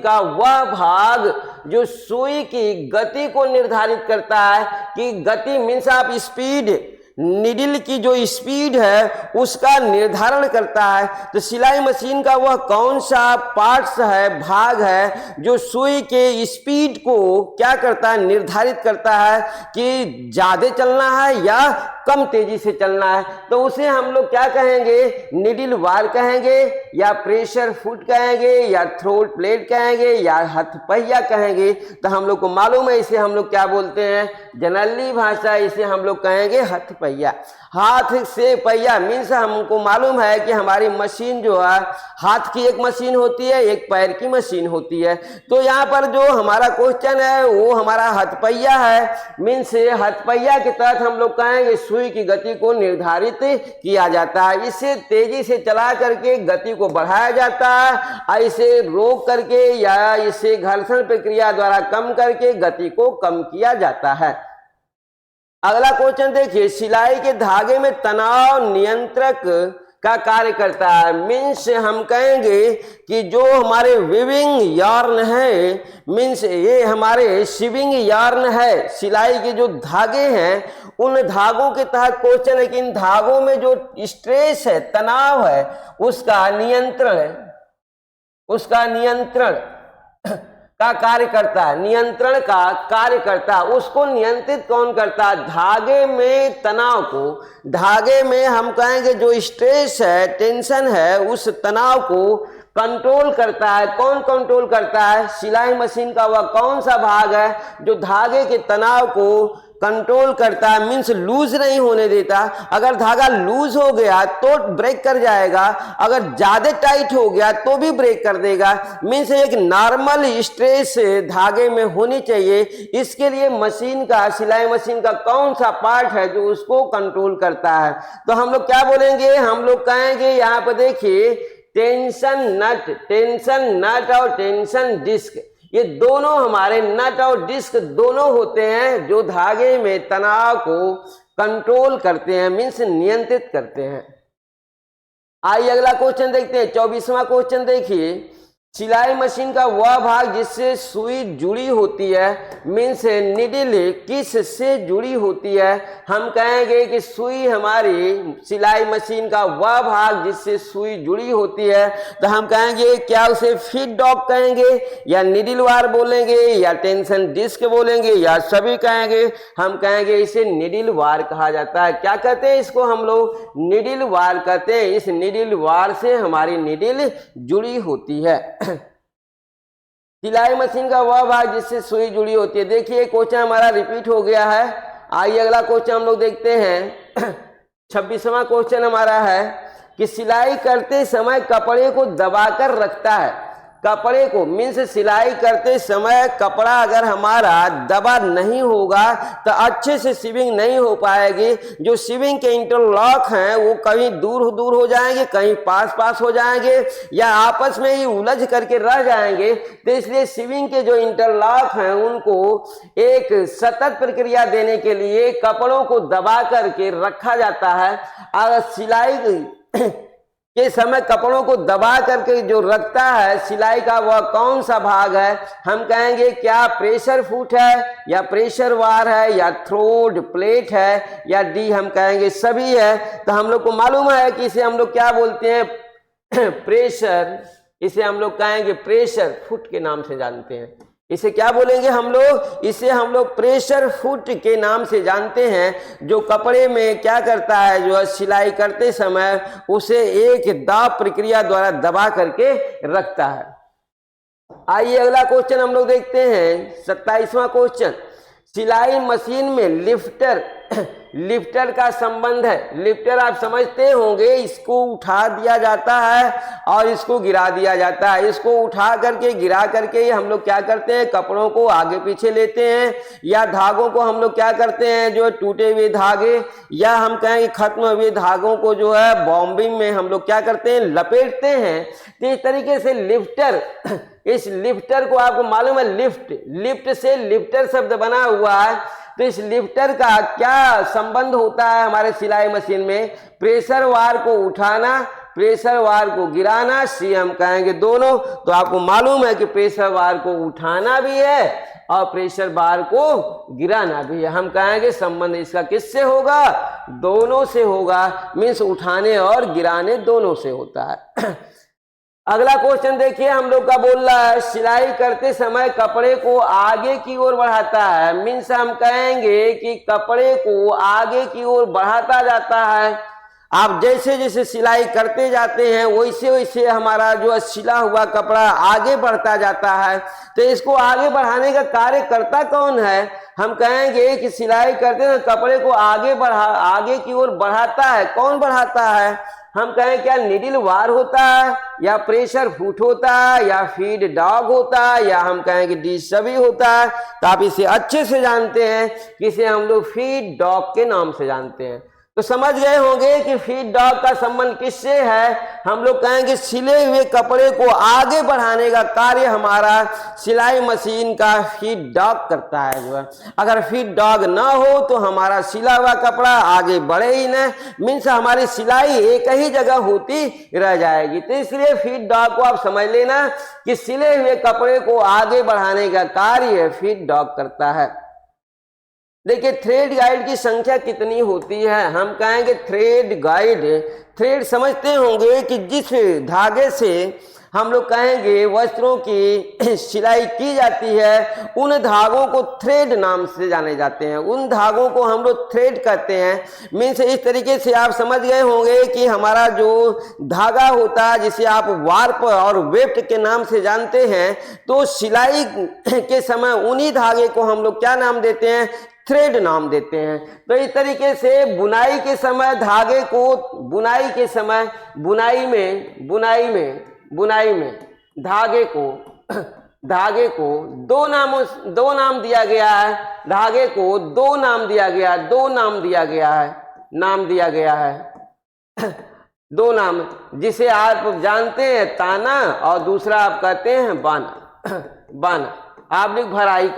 का वह भाग जो सुई की गति को निर्धारित करता है, कि गति मीन्स आप स्पीड, निडिल की जो स्पीड है उसका निर्धारण करता है। तो सिलाई मशीन का वह कौन सा पार्ट्स है, भाग है, जो सुई के स्पीड को क्या करता है, निर्धारित करता है कि ज्यादा चलना है या कम तेजी से चलना है। तो उसे हम लोग क्या कहेंगे, निडिल वार कहेंगे, या प्रेशर फुट कहेंगे, या थ्रोट प्लेट कहेंगे, या हथपहिया कहेंगे। तो हम लोग को मालूम है इसे हम लोग क्या बोलते हैं, जनरली भाषा इसे हम लोग कहेंगे हथपहिया। हाथ से पहिया मीन्स हमको मालूम है कि हमारी मशीन जो है, हाथ की एक मशीन होती है, एक पैर की मशीन होती है। तो यहाँ पर जो हमारा क्वेश्चन है वो हमारा हथपहिया है, मीन्स हथपहिया के तहत हम लोग कहेंगे सुई की गति को निर्धारित किया जाता है। इसे तेजी से चला करके गति को बढ़ाया जाता है, इसे रोक करके या इसे घर्षण प्रक्रिया द्वारा कम करके गति को कम किया जाता है। अगला क्वेश्चन देखिए, सिलाई के धागे में तनाव नियंत्रक का कार्य करता है, मीन्स हम कहेंगे कि जो हमारे वीविंग यार्न है, मीन्स ये हमारे सीविंग यार्न है, सिलाई के जो धागे हैं उन धागों के तहत क्वेश्चन है कि इन धागों में जो स्ट्रेस है, तनाव है, उसका नियंत्रण का कार्य करता है, नियंत्रण का कार्य करता है। उसको नियंत्रित कौन करता है, धागे में तनाव को, धागे में हम कहेंगे जो स्ट्रेस है, टेंशन है, उस तनाव को कंट्रोल करता है। कौन कंट्रोल करता है, सिलाई मशीन का वह कौन सा भाग है जो धागे के तनाव को कंट्रोल करता है, मीन्स लूज नहीं होने देता। अगर धागा लूज हो गया तो ब्रेक कर जाएगा, अगर ज्यादा टाइट हो गया तो भी ब्रेक कर देगा। मीन्स एक नॉर्मल स्ट्रेस धागे में होनी चाहिए। इसके लिए मशीन का, सिलाई मशीन का कौन सा पार्ट है जो उसको कंट्रोल करता है? तो हम लोग क्या बोलेंगे, हम लोग कहेंगे यहाँ पर देखिए टेंशन नट और टेंशन डिस्क, ये दोनों हमारे नट और डिस्क दोनों होते हैं जो धागे में तनाव को कंट्रोल करते हैं, मीन्स नियंत्रित करते हैं। आइए अगला क्वेश्चन देखते हैं। 24वां क्वेश्चन देखिए, सिलाई मशीन का वह भाग जिससे सुई जुड़ी होती है, मीन्स निडिल किस से जुड़ी होती है? हम कहेंगे कि सुई हमारी सिलाई मशीन का वह भाग जिससे सुई जुड़ी होती है, तो हम कहेंगे क्या उसे फीड डॉग कहेंगे, या निडिल वार बोलेंगे, या टेंशन डिस्क बोलेंगे, या सभी कहेंगे? हम कहेंगे इसे निडिल वार कहा जाता है। क्या कहते हैं इसको? हम लोग निडिल वार कहते हैं। इस निडिल वार से हमारी निडिल जुड़ी होती है। सिलाई मशीन का वह भाग जिससे सुई जुड़ी होती है। देखिए क्वेश्चन हमारा रिपीट हो गया है। आइए अगला क्वेश्चन हम लोग देखते हैं। 26वां क्वेश्चन हमारा है कि सिलाई करते समय कपड़े को दबाकर रखता है। कपड़े को मीन्स सिलाई करते समय कपड़ा अगर हमारा दबा नहीं होगा तो अच्छे से सिविंग नहीं हो पाएगी। जो सिविंग के इंटरलॉक हैं वो कहीं दूर दूर हो जाएंगे, कहीं पास पास हो जाएंगे, या आपस में ही उलझ करके रह जाएंगे। तो इसलिए सिविंग के जो इंटरलॉक हैं उनको एक सतत प्रक्रिया देने के लिए कपड़ों को दबा करके रखा जाता है। अगर सिलाई के समय कपड़ों को दबा करके जो रखता है सिलाई का, वह कौन सा भाग है? हम कहेंगे क्या प्रेशर फुट है, या प्रेशर वार है, या थ्रोड प्लेट है, या डी हम कहेंगे सभी है। तो हम लोग को मालूम है कि इसे हम लोग क्या बोलते हैं, प्रेशर, इसे हम लोग कहेंगे प्रेशर फुट के नाम से जानते हैं। इसे क्या बोलेंगे हम लोग? इसे हम लोग प्रेशर फुट के नाम से जानते हैं। जो कपड़े में क्या करता है, जो सिलाई करते समय उसे एक दाब प्रक्रिया द्वारा दबा करके रखता है। आइए अगला क्वेश्चन हम लोग देखते हैं। 27वां क्वेश्चन, सिलाई मशीन में लिफ्टर का संबंध है। लिफ्टर आप समझते होंगे, इसको उठा दिया जाता है और इसको गिरा दिया जाता है। इसको उठा करके गिरा करके हम लोग क्या करते हैं, कपड़ों को आगे पीछे लेते हैं, या धागों को हम लोग क्या करते हैं, जो टूटे हुए धागे या हम कहें खत्म हुए धागों को जो है बॉम्बिंग में हम लोग क्या करते हैं, लपेटते हैं। तो इस तरीके से लिफ्टर, इस लिफ्टर को आपको मालूम है लिफ्ट से लिफ्टर शब्द बना हुआ है। तो इस लिफ्टर का क्या संबंध होता है हमारे सिलाई मशीन में? प्रेशर वार को उठाना, प्रेशर वार को गिराना, सी हम कहेंगे दोनों। तो आपको मालूम है कि प्रेशर वार को उठाना भी है और प्रेशर बार को गिराना भी है। हम कहेंगे संबंध इसका किससे होगा? दोनों से होगा। मीन्स उठाने और गिराने दोनों से होता है। अगला क्वेश्चन देखिए हम लोग का बोल रहा है, सिलाई करते समय कपड़े को आगे की ओर बढ़ाता है। मीन्स हम कहेंगे कि कपड़े को आगे की ओर बढ़ाता जाता है। आप जैसे जैसे सिलाई करते जाते हैं वैसे वैसे हमारा जो सिला हुआ कपड़ा आगे बढ़ता जाता है। तो इसको आगे बढ़ाने का कार्य करता कौन है? हम कहेंगे कि सिलाई करते हैं कपड़े को आगे की ओर बढ़ाता है। कौन बढ़ाता है? हम कहें क्या निडिल वार होता है, या प्रेशर फुट होता है, या फीड डॉग होता है, या हम कहेंगे डी सभी होता है। तो आप इसे अच्छे से जानते हैं कि इसे हम लोग फीड डॉग के नाम से जानते हैं। तो समझ गए होंगे कि फीड डॉग का संबंध किससे है? हम लोग कहेंगे सिले हुए कपड़े को आगे बढ़ाने का कार्य हमारा सिलाई मशीन का फीड डॉग करता है जो है। अगर फीड डॉग ना हो तो हमारा सिला हुआ कपड़ा आगे बढ़े ही नहीं, मीन्स हमारी सिलाई एक ही जगह होती रह जाएगी। तो इसलिए फीड डॉग को आप समझ लेना कि सिले हुए कपड़े को आगे बढ़ाने का कार्य फीड डॉग करता है। देखिए थ्रेड गाइड की संख्या कितनी होती है? हम कहेंगे थ्रेड गाइड, थ्रेड समझते होंगे कि जिस धागे से हम लोग कहेंगे वस्त्रों की सिलाई की जाती है, उन धागों को थ्रेड नाम से जाने जाते हैं। उन धागों को हम लोग थ्रेड कहते हैं। मीन्स इस तरीके से आप समझ गए होंगे कि हमारा जो धागा होता है जिसे आप वार्प और वेफ्ट के नाम से जानते हैं, तो सिलाई के समय उन्हीं धागे को हम लोग क्या नाम देते हैं? थ्रेड नाम देते हैं। तो इस तरीके से बुनाई के समय धागे को, बुनाई के समय बुनाई में धागे को दो नाम दिया गया है। धागे को दो नाम दिया गया है दो नाम, जिसे आप जानते हैं ताना और दूसरा आप कहते हैं बाना। आप लिख भराई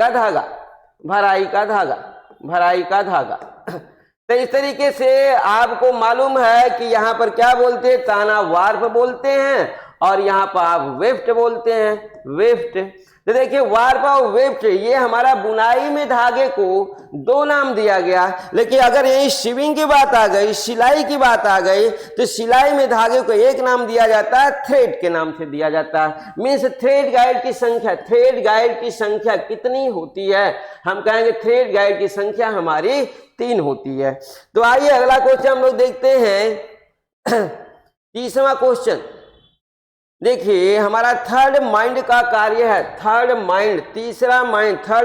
का धागा। तो इस तरीके से आपको मालूम है कि यहाँ पर क्या बोलते हैं, ताना वार्प बोलते हैं और यहाँ पर आप वेफ्ट बोलते हैं, तो देखिए वार्प और वेफ्ट ये हमारा बुनाई में धागे को दो नाम दिया गया। लेकिन अगर यही सिविंग की बात आ गई, सिलाई की बात आ गई, तो सिलाई में धागे को एक नाम दिया जाता है, थ्रेड के नाम से दिया जाता है। मीन्स थ्रेड गाइड की संख्या कितनी होती है, हम कहेंगे थ्रेड गाइड की संख्या हमारी 3 होती है। तो आइए अगला क्वेश्चन हम लोग देखते हैं। तीसरा क्वेश्चन देखिए, हमारा थर्ड माइंड का कार्य है। थर्ड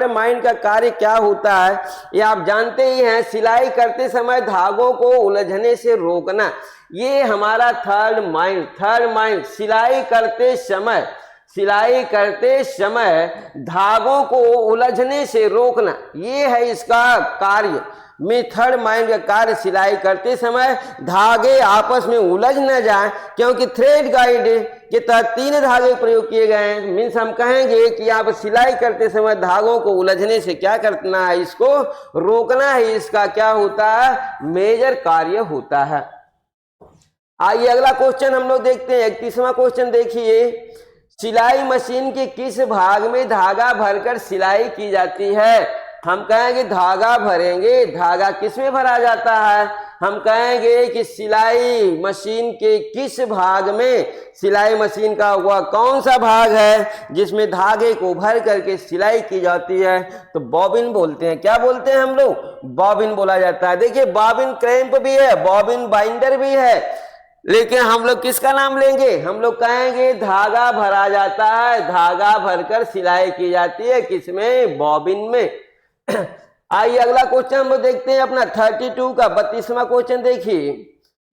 माइंड का कार्य क्या होता है, ये आप जानते ही हैं। सिलाई करते समय धागों को उलझने से रोकना, ये हमारा थर्ड माइंड सिलाई करते समय धागों को उलझने से रोकना, ये है इसका कार्य। थर्ड माइंड का कार्य सिलाई करते समय धागे आपस में उलझ न जाए, क्योंकि थ्रेड गाइड के तहत 3 धागे प्रयोग किए गए हैं। मीन्स हम कहेंगे कि यहाँ पर सिलाई करते समय धागों को उलझने से क्या करना है, इसको रोकना है। इसका क्या होता है, मेजर कार्य होता है। आइए अगला क्वेश्चन हम लोग देखते हैं। 31वां क्वेश्चन देखिए, सिलाई मशीन के किस भाग में धागा भरकर सिलाई की जाती है। हम कहेंगे धागा भरेंगे, धागा किस में भरा जाता है, हम कहेंगे कि सिलाई मशीन के किस भाग में, सिलाई मशीन का वह कौन सा भाग है जिसमें धागे को भर करके सिलाई की जाती है, तो बॉबिन बोलते हैं। क्या बोलते हैं हम लोग, बॉबिन बोला जाता है। देखिए बॉबिन क्रैंप भी है, बॉबिन बाइंडर भी है, लेकिन हम लोग किसका नाम लेंगे, हम लोग कहेंगे धागा भरा जाता है, धागा भरकर सिलाई की जाती है, किसमें, बॉबिन में। आइए अगला क्वेश्चन हम लोग देखते हैं अपना 32 का 32वां क्वेश्चन देखिए।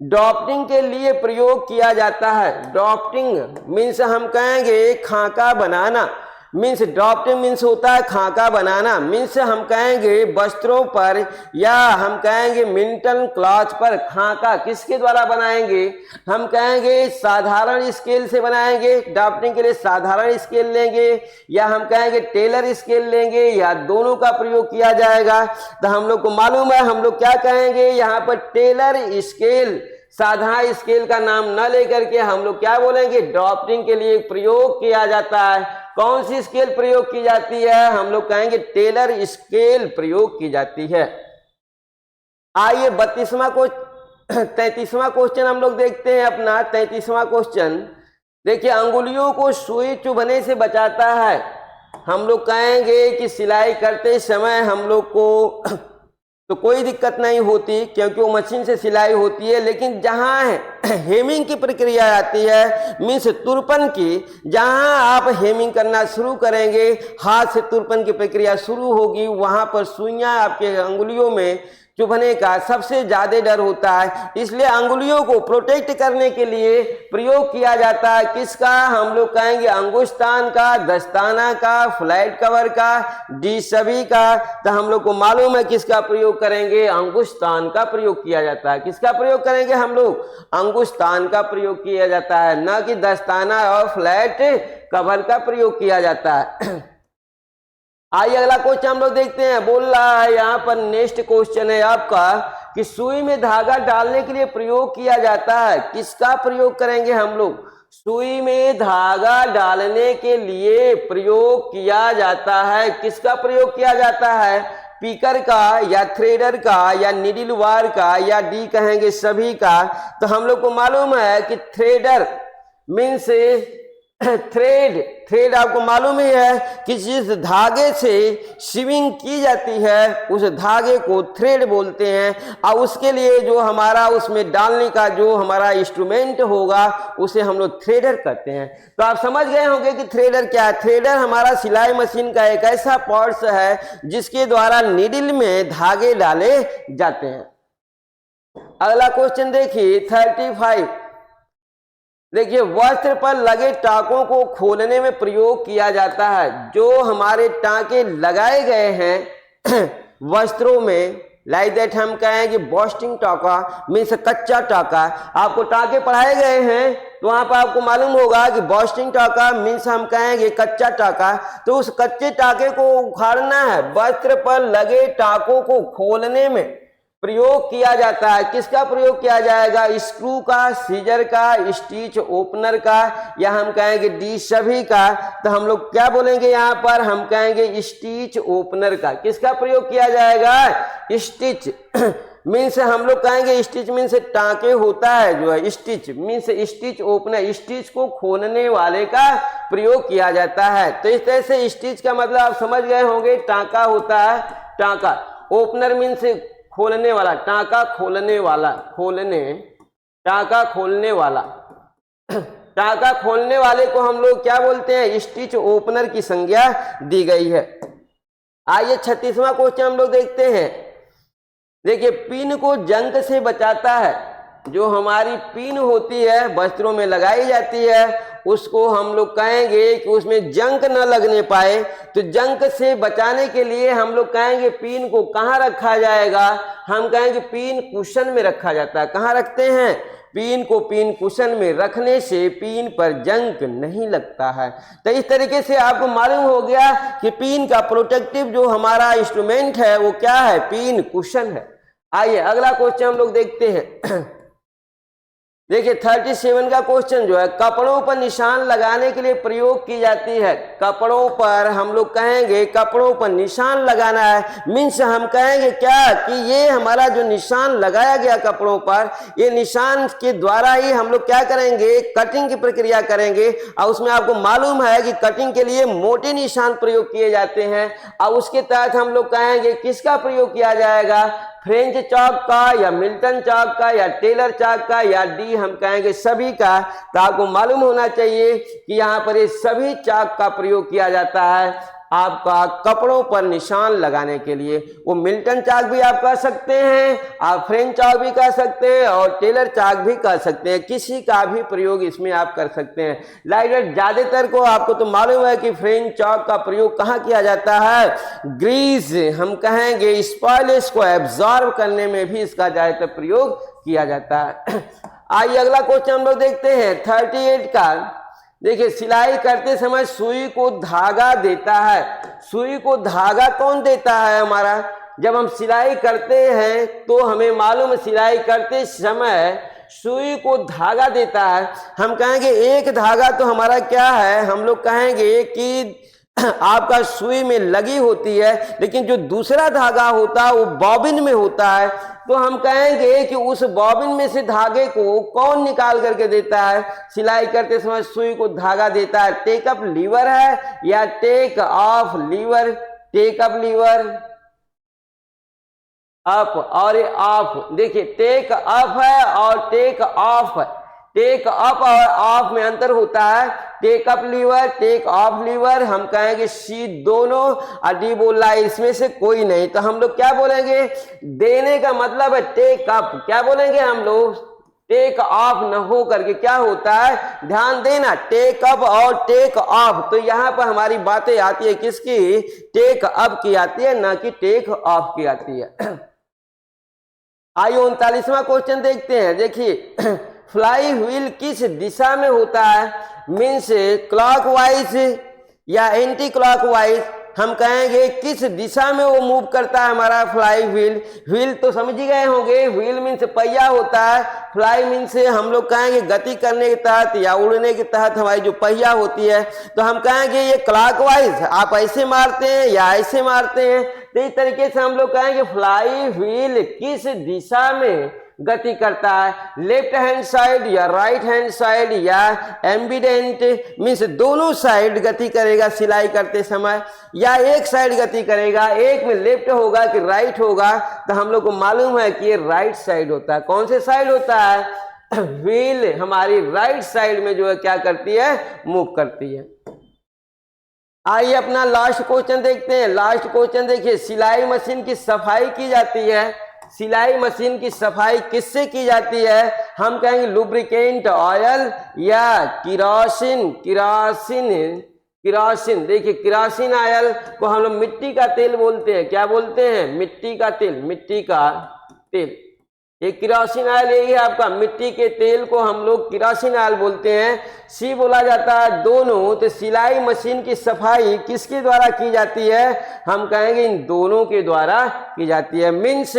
ड्राफ्टिंग के लिए प्रयोग किया जाता है। ड्राफ्टिंग मीन्स हम कहेंगे खाका बनाना। मीन्स ड्राफ्टिंग मीन्स होता है खाका बनाना। मीन्स हम कहेंगे वस्त्रों पर या हम कहेंगे मिल्टन क्लॉथ पर खाका किसके द्वारा बनाएंगे, हम कहेंगे साधारण स्केल से बनाएंगे। ड्राफ्टिंग के लिए साधारण स्केल लेंगे या हम कहेंगे टेलर स्केल लेंगे, या दोनों का प्रयोग किया जाएगा। तो हम लोग को मालूम है, हम लोग क्या कहेंगे यहाँ पर, टेलर स्केल। साधारण स्केल का नाम न लेकर के हम लोग क्या बोलेंगे, ड्राफ्टिंग के लिए प्रयोग किया जाता है। कौन सी स्केल प्रयोग की जाती है, हम लोग कहेंगे टेलर स्केल प्रयोग की जाती है। आइए 33वां क्वेश्चन हम लोग देखते हैं अपना 33वां क्वेश्चन। देखिए अंगुलियों को सुई चुभने से बचाता है। हम लोग कहेंगे कि सिलाई करते समय हम लोग को तो कोई दिक्कत नहीं होती, क्योंकि वो मशीन से सिलाई होती है। लेकिन जहाँ हेमिंग की प्रक्रिया आती है, मीन्स तुरपन की, जहाँ आप हेमिंग करना शुरू करेंगे, हाथ से तुरपन की प्रक्रिया शुरू होगी, वहाँ पर सुइयाँ आपके अंगुलियों में चुभने का सबसे ज्यादा डर होता है। इसलिए अंगुलियों को प्रोटेक्ट करने के लिए प्रयोग किया जाता है किसका, हम लोग कहेंगे अंगुस्तान का, दस्ताना का, फ्लैट कवर का, डी सभी का। तो हम लोग को मालूम है किसका प्रयोग करेंगे, अंगुस्तान का प्रयोग किया जाता है। किसका प्रयोग करेंगे हम लोग, अंगुस्तान का प्रयोग किया जाता है, न कि दस्ताना और फ्लैट कवर का प्रयोग किया जाता है। आइए अगला क्वेश्चन हम लोग देखते हैं। बोल रहा है यहाँ पर, नेक्स्ट क्वेश्चन है आपका कि सुई में धागा डालने के लिए प्रयोग किया जाता है। किसका प्रयोग करेंगे हम लोग, सुई में धागा डालने के लिए प्रयोग किया जाता है। किसका प्रयोग किया जाता है, पीकर का या थ्रेडर का या नीडल वार का या डी कहेंगे सभी का। तो हम लोग को मालूम है कि थ्रेडर मीन्स थ्रेड, थ्रेड आपको मालूम ही है कि जिस धागे से स्विंग की जाती है उस धागे को थ्रेड बोलते हैं। और उसके लिए जो हमारा उसमें डालने का जो हमारा इंस्ट्रूमेंट होगा उसे हम लोग थ्रेडर कहते हैं। तो आप समझ गए होंगे कि थ्रेडर क्या है। थ्रेडर हमारा सिलाई मशीन का एक ऐसा पार्ट्स है जिसके द्वारा नीडल में धागे डाले जाते हैं। अगला क्वेश्चन देखिए 35। देखिए, वस्त्र पर लगे टाकों को खोलने में प्रयोग किया जाता है। जो हमारे टाके लगाए गए हैं वस्त्रों में, लाइक दैट हम कहें कि बॉस्टिंग टाका मीन्स कच्चा टाका। आपको टाके पढ़ाए गए हैं तो वहां पर आपको मालूम होगा कि बॉस्टिंग टाका मीन्स हम कहेंगे कच्चा टाका। तो उस कच्चे टाके को उखाड़ना है। वस्त्र पर लगे टाकों को खोलने में प्रयोग किया जाता है। किसका प्रयोग किया जाएगा? स्क्रू का, सीजर का, स्टिच ओपनर का, या हम कहेंगे डी सभी का। तो हम लोग क्या बोलेंगे यहाँ पर? हम कहेंगे स्टिच ओपनर का। किसका प्रयोग किया जाएगा? स्टिच मीन्स हम लोग कहेंगे स्टिच मीन्स टाके होता है जो है, stitch means stitch opener, stitch को खोलने वाले का प्रयोग किया जाता है। तो इस तरह से स्टिच का मतलब आप समझ गए होंगे, टाका होता है टाका। ओपनर मीन्स खोलने वाला, टाका खोलने वाला, खोलने, टाका खोलने वाला। टाका खोलने वाले को हम लोग क्या बोलते हैं? स्टिच ओपनर की संज्ञा दी गई है। आइए 36वां क्वेश्चन हम लोग देखते हैं। देखिए, पिन को जंग से बचाता है। जो हमारी पिन होती है वस्त्रों में लगाई जाती है उसको हम लोग कहेंगे कि उसमें जंग न लगने पाए। तो जंग से बचाने के लिए हम लोग कहेंगे पिन को कहाँ रखा जाएगा? हम कहेंगे पिन कुशन में रखा जाता है। कहाँ रखते हैं? पिन को पिन कुशन में रखने से पिन पर जंग नहीं लगता है। तो इस तरीके से आपको मालूम हो गया कि पिन का प्रोटेक्टिव जो हमारा इंस्ट्रूमेंट है वो क्या है? पिन कुशन है। आइए अगला क्वेश्चन हम लोग देखते हैं। देखिए 37 का क्वेश्चन जो है, कपड़ों पर निशान लगाने के लिए प्रयोग की जाती है। कपड़ों पर हम लोग कहेंगे कपड़ों पर निशान लगाना है। मीन्स हम कहेंगे क्या कि ये हमारा जो निशान लगाया गया कपड़ों पर, ये निशान के द्वारा ही हम लोग क्या करेंगे? कटिंग की प्रक्रिया करेंगे। और उसमें आपको मालूम है कि कटिंग के लिए मोटे निशान प्रयोग किए जाते हैं। और उसके तहत हम लोग कहेंगे किसका प्रयोग किया जाएगा? फ्रेंच चॉक का, या मिल्टन चॉक का, या टेलर चॉक का, या डी हम कहेंगे सभी का। तो आपको मालूम होना चाहिए कि यहाँ पर ये सभी चॉक का प्रयोग किया जाता है आपका कपड़ों पर निशान लगाने के लिए। वो मिल्टन चॉक भी आप कह सकते हैं, आप फ्रेंच चॉक भी कह सकते हैं, और टेलर चॉक भी कह सकते हैं। किसी का भी प्रयोग इसमें आप कर सकते हैं। लाइक ज्यादातर को आपको तो मालूम है कि फ्रेंच चॉक का प्रयोग कहाँ किया जाता है? ग्रीस हम कहेंगे स्पॉइलेज को एब्जॉर्ब करने में भी इसका ज्यादातर प्रयोग किया जाता है। आइए अगला क्वेश्चन हम लोग देखते हैं 38 का। देखिए, सिलाई करते समय सुई को धागा देता है। सुई को धागा कौन देता है? हमारा जब हम सिलाई करते हैं तो हमें मालूम है सिलाई करते समय सुई को धागा देता है। हम कहेंगे एक धागा तो हमारा क्या है? हम लोग कहेंगे कि आपका सुई में लगी होती है, लेकिन जो दूसरा धागा होता है वो बॉबिन में होता है। तो हम कहेंगे कि उस बॉबिन में से धागे को कौन निकाल करके देता है? सिलाई करते समय सुई को धागा देता है। टेक अप लीवर है या take off lever? Take up lever, up और ऑफ। देखिए, टेक अप है और टेक ऑफ है। टेक अप और ऑफ में अंतर होता है। Take up lever, take off lever हम कहेंगे सी दोनों, और डी बोल रहा है इसमें से कोई नहीं। तो हम लोग क्या बोलेंगे? देने का मतलब है टेक अप। क्या बोलेंगे हम लोग? टेक ऑफ न हो करके क्या होता है? ध्यान देना, टेक अप और टेक ऑफ। तो यहां पर हमारी बातें आती है किसकी? टेक अप की आती है, ना कि टेक ऑफ की आती है। आइए 39वां क्वेश्चन देखते हैं। देखिए, फ्लाई व्हील किस दिशा में होता है? मीन्स क्लॉकवाइज या एंटी क्लॉकवाइज। हम कहेंगे किस दिशा में वो मूव करता है हमारा फ्लाई व्हील। व्हील तो समझ ही गए होंगे, व्हील मीन्स पहिया होता है। फ्लाई मीन्स हम लोग कहेंगे गति करने के तहत या उड़ने के तहत हमारी जो पहिया होती है। तो हम कहेंगे ये क्लॉकवाइज, आप ऐसे मारते हैं या ऐसे मारते हैं। तो इस तरीके से हम लोग कहेंगे फ्लाई व्हील किस दिशा में गति करता है, लेफ्ट हैंड साइड या राइट हैंड साइड या एम्बिडेंट मीन्स दोनों साइड गति करेगा सिलाई करते समय, या एक साइड गति करेगा, एक में लेफ्ट होगा कि राइट होगा, तो हम लोग को मालूम है कि ये राइट साइड होता है। कौन से साइड होता है? व्हील हमारी राइट साइड में जो है क्या करती है, मूव करती है। आइए अपना लास्ट क्वेश्चन देखते हैं। लास्ट क्वेश्चन देखिए, सिलाई मशीन की सफाई की जाती है। सिलाई मशीन की सफाई किससे की जाती है? हम कहेंगे लुब्रिकेंट ऑयल या किरोसिन। किरोसिन देखिए, किरोसिन ऑयल को हम लोग मिट्टी का तेल बोलते हैं। क्या बोलते हैं? मिट्टी का तेल। मिट्टी का तेल, ये किरोसिन ऑयल यही है आपका। मिट्टी के तेल को हम लोग किरोसिन ऑयल बोलते हैं। सी बोला जाता है दोनों। तो सिलाई मशीन की सफाई किसके द्वारा की जाती है? हम कहेंगे इन दोनों के द्वारा की जाती है। मीन्स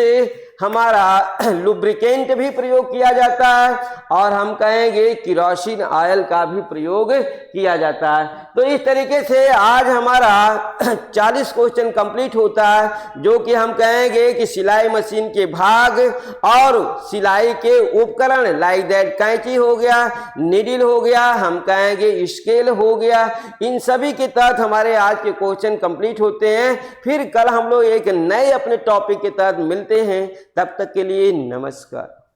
हमारा लुब्रिकेंट भी प्रयोग किया जाता है और हम कहेंगे किरोसिन ऑयल का भी प्रयोग किया जाता है। तो इस तरीके से आज हमारा 40 क्वेश्चन कंप्लीट होता है, जो कि हम कहेंगे कि सिलाई मशीन के भाग और सिलाई के उपकरण लाइक दैट कैंची हो गया, नीडल हो गया, हम कहेंगे स्केल हो गया, इन सभी के तहत हमारे आज के क्वेश्चन कंप्लीट होते हैं। फिर कल हम लोग एक नए अपने टॉपिक के तहत मिलते हैं। तब तक के लिए नमस्कार।